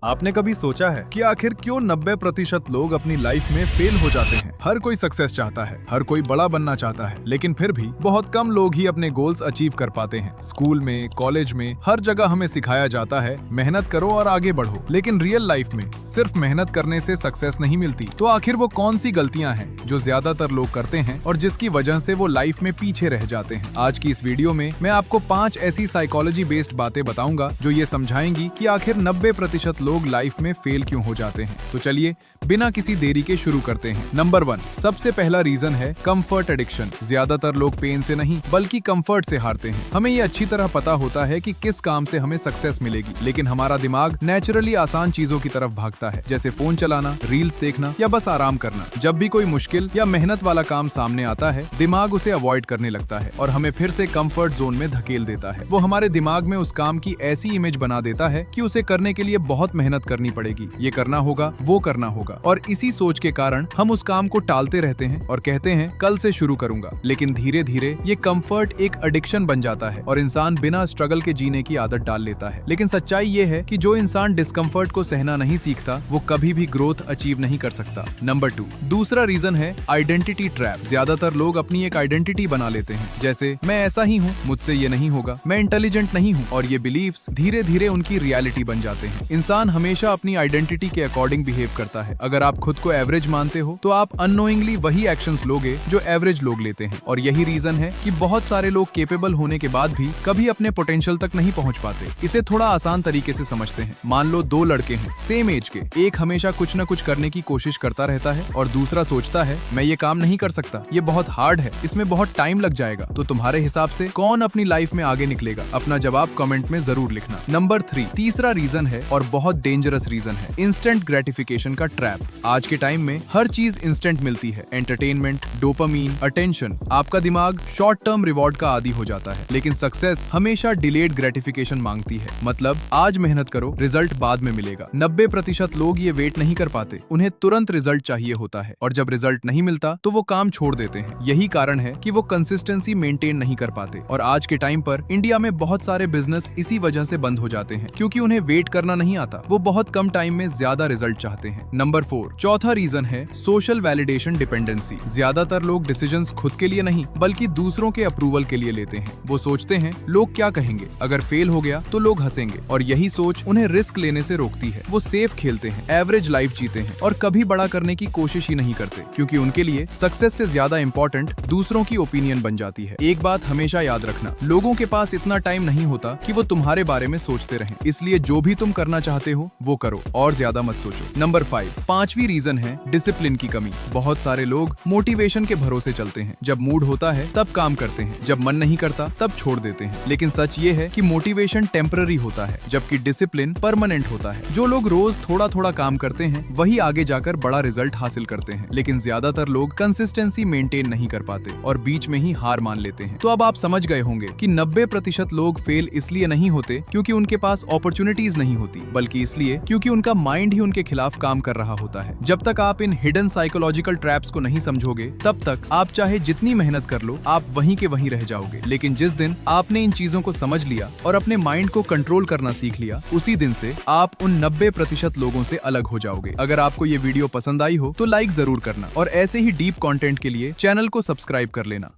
आपने कभी सोचा है कि आखिर क्यों 90% लोग अपनी लाइफ में फेल हो जाते हैं? हर कोई सक्सेस चाहता है, हर कोई बड़ा बनना चाहता है, लेकिन फिर भी बहुत कम लोग ही अपने गोल्स अचीव कर पाते हैं। स्कूल में, कॉलेज में, हर जगह हमें सिखाया जाता है मेहनत करो और आगे बढ़ो, लेकिन रियल लाइफ में सिर्फ मेहनत करने से सक्सेस नहीं मिलती। तो आखिर वो कौन सी गलतियां हैं जो ज्यादातर लोग करते हैं और जिसकी वजह से वो लाइफ में पीछे रह जाते हैं? आज की इस वीडियो में मैं आपको 5 ऐसी साइकोलॉजी बेस्ड बातें बताऊंगा जो ये समझाएंगी कि आखिर 90% लोग लाइफ में फेल क्यों हो जाते हैं। तो चलिए बिना किसी देरी के शुरू करते हैं। नंबर 1, सबसे पहला रीजन है कंफर्ट एडिक्शन। ज्यादातर लोग पेन से नहीं बल्कि कंफर्ट से हारते हैं। हमें ये अच्छी तरह पता होता है कि किस काम से हमें सक्सेस मिलेगी, लेकिन हमारा दिमाग नेचुरली आसान चीजों की तरफ भागता है, जैसे फोन चलाना, रील्स देखना या बस आराम करना। जब भी कोई मुश्किल या मेहनत वाला काम सामने आता है, दिमाग उसे अवॉइड करने लगता है और हमें फिर से कंफर्ट जोन में धकेल देता है। वो हमारे दिमाग में उस काम की ऐसी इमेज बना देता है कि उसे करने के लिए बहुत मेहनत करनी पड़ेगी, ये करना होगा, वो करना होगा, और इसी सोच के कारण हम उस काम को टालते रहते हैं और कहते हैं कल से शुरू करूंगा। लेकिन धीरे धीरे ये कंफर्ट एक एडिक्शन बन जाता है और इंसान बिना स्ट्रगल के जीने की आदत डाल लेता है। लेकिन सच्चाई ये है कि जो इंसान डिस्कम्फर्ट को सहना नहीं सीखता, वो कभी भी ग्रोथ अचीव नहीं कर सकता। नंबर 2, दूसरा रीजन है आइडेंटिटी ट्रैप। ज्यादातर लोग अपनी एक आइडेंटिटी बना लेते हैं, जैसे मैं ऐसा ही हूँ, मुझसे ये नहीं होगा, मैं इंटेलिजेंट नहीं हूँ, और ये बिलीव्स धीरे धीरे उनकी रियलिटी बन जाते हैं। इंसान हमेशा अपनी आइडेंटिटी के अकॉर्डिंग बिहेव करता है। अगर आप खुद को एवरेज मानते हो तो आप अननोइंगली वही एक्शंस लोगे जो एवरेज लोग लेते हैं, और यही रीजन है कि बहुत सारे लोग केपेबल होने के बाद भी कभी अपने पोटेंशियल तक नहीं पहुंच पाते। इसे थोड़ा आसान तरीके से समझते हैं। मान लो 2 लड़के हैं सेम एज के, एक हमेशा कुछ न कुछ करने की कोशिश करता रहता है और दूसरा सोचता है मैं ये काम नहीं कर सकता, ये बहुत हार्ड है, इसमें बहुत टाइम लग जाएगा। तो तुम्हारे हिसाब से कौन अपनी लाइफ में आगे निकलेगा? अपना जवाब कमेंट में जरूर लिखना। नंबर 3, तीसरा रीजन है और बहुत डेंजरस रीजन है, इंस्टेंट ग्रेटिफिकेशन का ट्रैप। आज के टाइम में हर चीज इंस्टेंट मिलती है, एंटरटेनमेंट, डोपामीन, अटेंशन। आपका दिमाग शॉर्ट टर्म रिवॉर्ड का आदी हो जाता है, लेकिन सक्सेस हमेशा डिलेड ग्रेटिफिकेशन मांगती है। मतलब आज मेहनत करो, रिजल्ट बाद में मिलेगा। 90% लोग ये वेट नहीं कर पाते, उन्हें तुरंत रिजल्ट चाहिए होता है, और जब रिजल्ट नहीं मिलता तो वो काम छोड़ देते हैं। यही कारण है कि वो कंसिस्टेंसी मेंटेन नहीं कर पाते, और आज के टाइम पर इंडिया में बहुत सारे बिजनेस इसी वजह से बंद हो जाते हैं, क्योंकि उन्हें वेट करना नहीं आता। वो बहुत कम टाइम में ज्यादा रिजल्ट चाहते हैं। नंबर 4, चौथा रीजन है सोशल वैलिडेशन डिपेंडेंसी। ज्यादातर लोग डिसीजंस खुद के लिए नहीं बल्कि दूसरों के अप्रूवल के लिए लेते हैं। वो सोचते हैं लोग क्या कहेंगे, अगर फेल हो गया तो लोग हंसेंगे, और यही सोच उन्हें रिस्क लेने से रोकती है। वो सेफ खेलते हैं, एवरेज लाइफ जीते हैं और कभी बड़ा करने की कोशिश ही नहीं करते, क्योंकि उनके लिए सक्सेस से ज्यादा इंपॉर्टेंट दूसरों की ओपिनियन बन जाती है। एक बात हमेशा याद रखना, लोगों के पास इतना टाइम नहीं होता कि वो तुम्हारे बारे में सोचते रहें, इसलिए जो भी तुम करना चाहते हो वो करो और ज्यादा मत सोचो। नंबर 5, पांचवी रीजन है डिसिप्लिन की कमी। बहुत सारे लोग मोटिवेशन के भरोसे चलते हैं, जब मूड होता है तब काम करते हैं, जब मन नहीं करता तब छोड़ देते हैं। लेकिन सच ये है कि मोटिवेशन टेम्पररी होता है, जबकि डिसिप्लिन परमानेंट होता है। जो लोग रोज थोड़ा थोड़ा काम करते हैं वही आगे जाकर बड़ा रिजल्ट हासिल करते हैं, लेकिन ज्यादातर लोग कंसिस्टेंसी मेंटेन नहीं कर पाते और बीच में ही हार मान लेते हैं। तो अब आप समझ गए होंगे कि 90% लोग फेल इसलिए नहीं होते क्योंकि उनके पास अपॉर्चुनिटीज नहीं होती, बल्कि इसलिए क्योंकि उनका माइंड ही उनके खिलाफ काम कर रहा होता है। जब तक आप इन हिडन साइकोलॉजिकल ट्रैप्स को नहीं समझोगे, तब तक आप चाहे जितनी मेहनत कर लो, आप वहीं के वहीं रह जाओगे। लेकिन जिस दिन आपने इन चीजों को समझ लिया और अपने माइंड को कंट्रोल करना सीख लिया, उसी दिन से आप उन 90% लोगों से अलग हो जाओगे। अगर आपको ये वीडियो पसंद आई हो तो लाइक जरूर करना, और ऐसे ही डीप कंटेंट के लिए चैनल को सब्सक्राइब कर लेना।